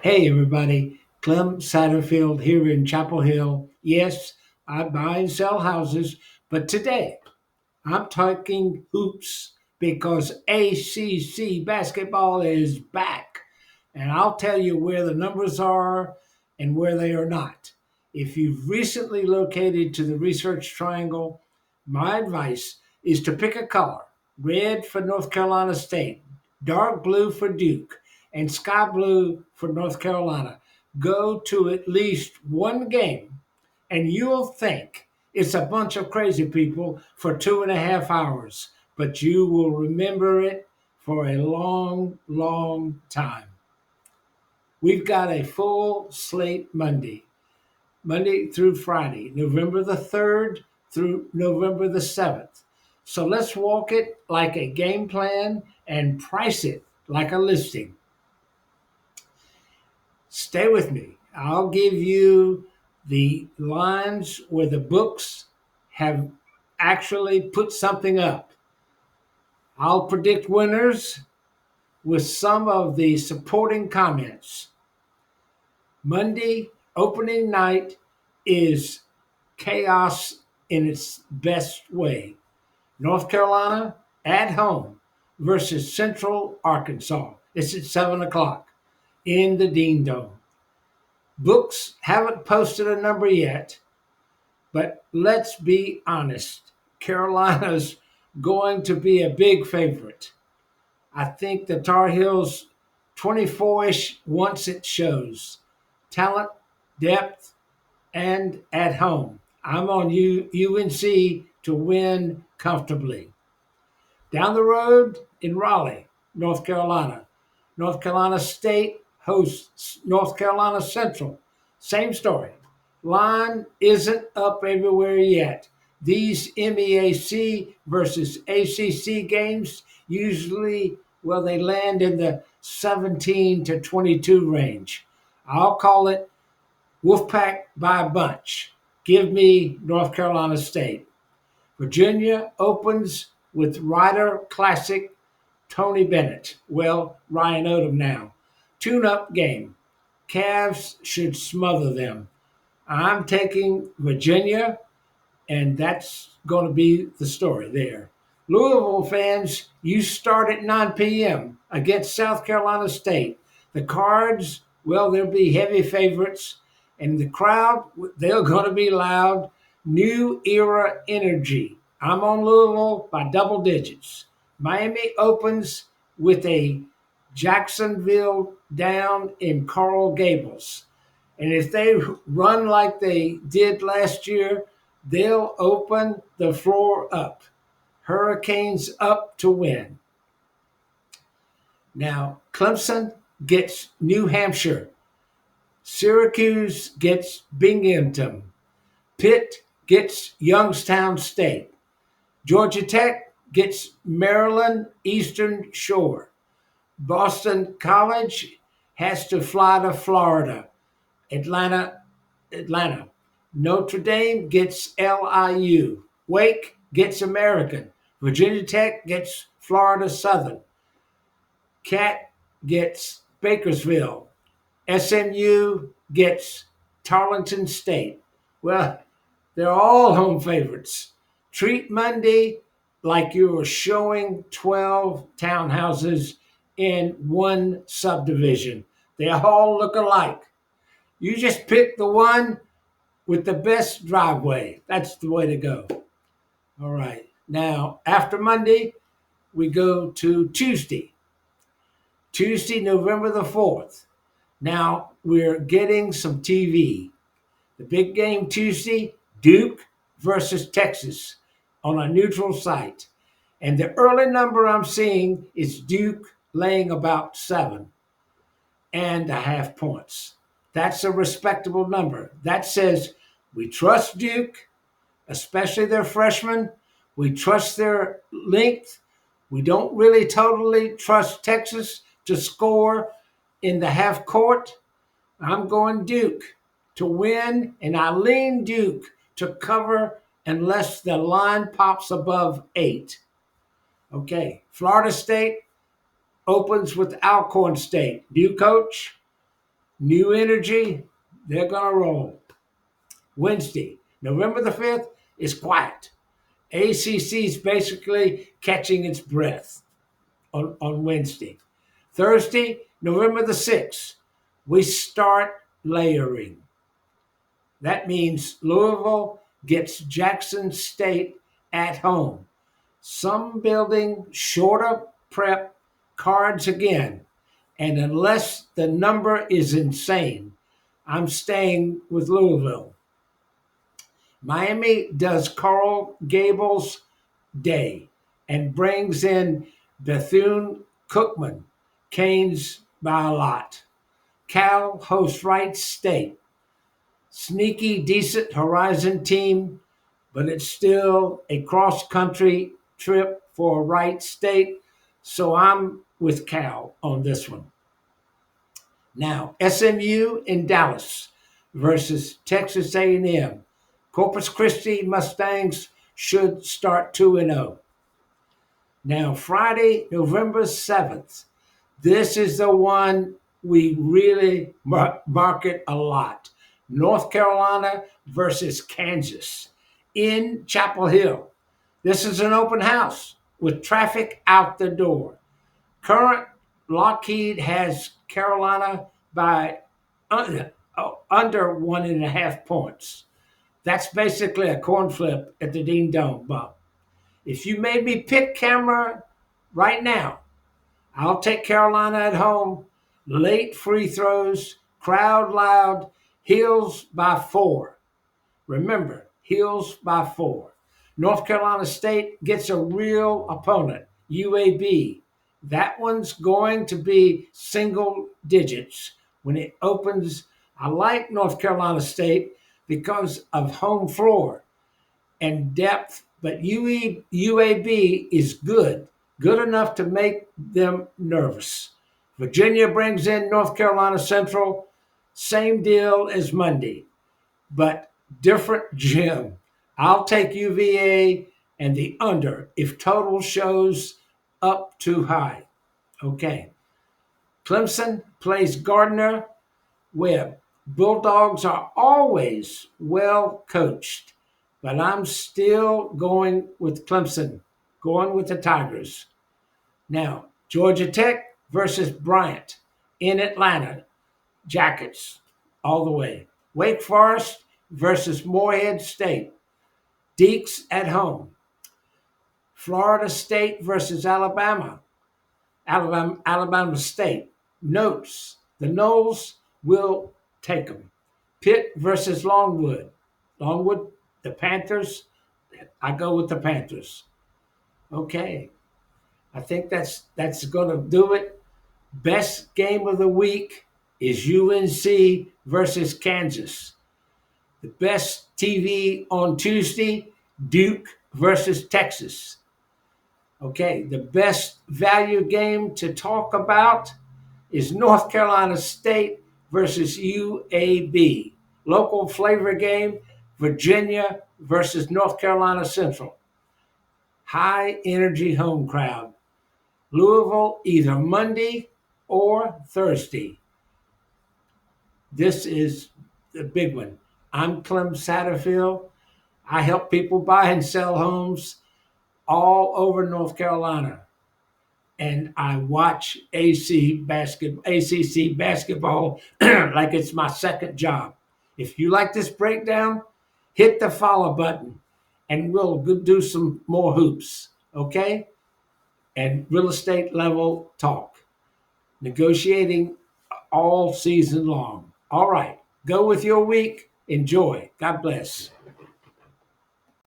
Hey, everybody. Clem Satterfield here in Chapel Hill. Yes, I buy and sell houses, but today I'm talking hoops because ACC basketball is back. And I'll tell you where the numbers are and where they are not. If you've recently located to the Research Triangle, my advice is to pick a color: red for North Carolina State, dark blue for Duke, and sky blue for North Carolina. Go to at least one game, and you'll think it's a bunch of crazy people for 2.5 hours, but you will remember it for a long, long time. We've got a full slate Monday through Friday, November the 3rd through November the 7th. So let's walk it like a game plan and price it like a listing. Stay with me. I'll give you the lines where the books have actually put something up. I'll predict winners with some of the supporting comments. Monday opening night is chaos in its best way. North Carolina at home versus Central Arkansas. It's at 7 o'clock in the Dean Dome. Books haven't posted a number yet, but let's be honest. Carolina's going to be a big favorite. I think the Tar Heels 24-ish once it shows. Talent, depth, and at home. I'm on UNC to win comfortably. Down the road in Raleigh, North Carolina. North Carolina State hosts North Carolina Central. Same story. Line isn't up everywhere yet. These MEAC versus ACC games usually, well, they land in the 17 to 22 range. I'll call it Wolfpack by a bunch. Give me North Carolina State. Virginia opens with Rider Classic Tony Bennett. Well, Ryan Odom now. Tune up game. Cavs should smother them. I'm taking Virginia, and that's going to be the story there. Louisville fans, you start at 9 p.m. against South Carolina State. The Cards, well, they'll be heavy favorites, and the crowd, they're going to be loud. New era energy. I'm on Louisville by double digits. Miami opens with a Jacksonville down in Coral Gables. And if they run like they did last year, they'll open the floor up. Hurricanes up to win. Now, Clemson gets New Hampshire. Syracuse gets Binghamton. Pitt gets Youngstown State. Georgia Tech gets Maryland Eastern Shore. Boston College has to fly to Florida. Atlanta. Notre Dame gets LIU. Wake gets American. Virginia Tech gets Florida Southern. Cat gets Bakersville. SMU gets Tarleton State. Well, they're all home favorites. Treat Monday like you're showing 12 townhouses in one subdivision. They all look alike. You just pick the one with the best driveway. That's the way to go. All right. Now, after Monday, we go to Tuesday. Tuesday, November the 4th. Now, we're getting some TV. The big game Tuesday, Duke versus Texas on a neutral site. And the early number I'm seeing is Duke laying about 7.5 points. That's a respectable number. That says we trust Duke, especially their freshmen. We trust their length. We don't really totally trust Texas to score in the half court. I'm going Duke to win, and I lean Duke to cover unless the line pops above 8. Okay, Florida State opens with Alcorn State. New coach, New energy, they're going to roll. Wednesday, November the 5th, is quiet. ACC is basically catching its breath on Wednesday. Thursday, November the 6th, we start layering. That means Louisville gets Jackson State at home. Some building shorter prep cards again. And unless the number is insane, I'm staying with Louisville. Miami does Coral Gables Day and brings in Bethune Cookman, Canes by a lot. Cal hosts Wright State. Sneaky, decent Horizon team, but it's still a cross country trip for Wright State. So I'm with Cal on this one. Now, SMU in Dallas versus Texas A&M. Corpus Christi Mustangs should start 2-0. Now, Friday, November 7th. This is the one we really market a lot. North Carolina versus Kansas in Chapel Hill. This is an open house with traffic out the door. Current Lockheed has Carolina by under 1.5 points. That's basically a corn flip at the Dean Dome, Bob. If you made me pick camera right now, I'll take Carolina at home. Late free throws, crowd loud, Heels by 4. Remember, Heels by 4. North Carolina State gets a real opponent, UAB. That one's going to be single digits when it opens. I like North Carolina State because of home floor and depth, but UAB is good enough to make them nervous. Virginia brings in North Carolina Central, same deal as Monday, but different gym. I'll take UVA and the under if total shows up too high. Okay. Clemson plays Gardner Webb. Bulldogs are always well coached, but I'm still going with Clemson, going with the Tigers. Now, Georgia Tech versus Bryant in Atlanta. Jackets all the way. Wake Forest versus Morehead State. Deeks at home. Florida State versus Alabama. Alabama State. Notes. The Noles will take them. Pitt versus Longwood. Longwood, the Panthers. I go with the Panthers. Okay. I think that's going to do it. Best game of the week is UNC versus Kansas. The best TV on Tuesday, Duke versus Texas. Okay, the best value game to talk about is North Carolina State versus UAB. Local flavor game, Virginia versus North Carolina Central. High energy home crowd. Louisville either Monday or Thursday. This is the big one. I'm Clem Satterfield. I help people buy and sell homes all over North Carolina. And I watch ACC basketball like it's my second job. If you like this breakdown, hit the follow button and we'll do some more hoops, okay? And real estate level talk. Negotiating all season long. All right, go with your week. Enjoy. God bless.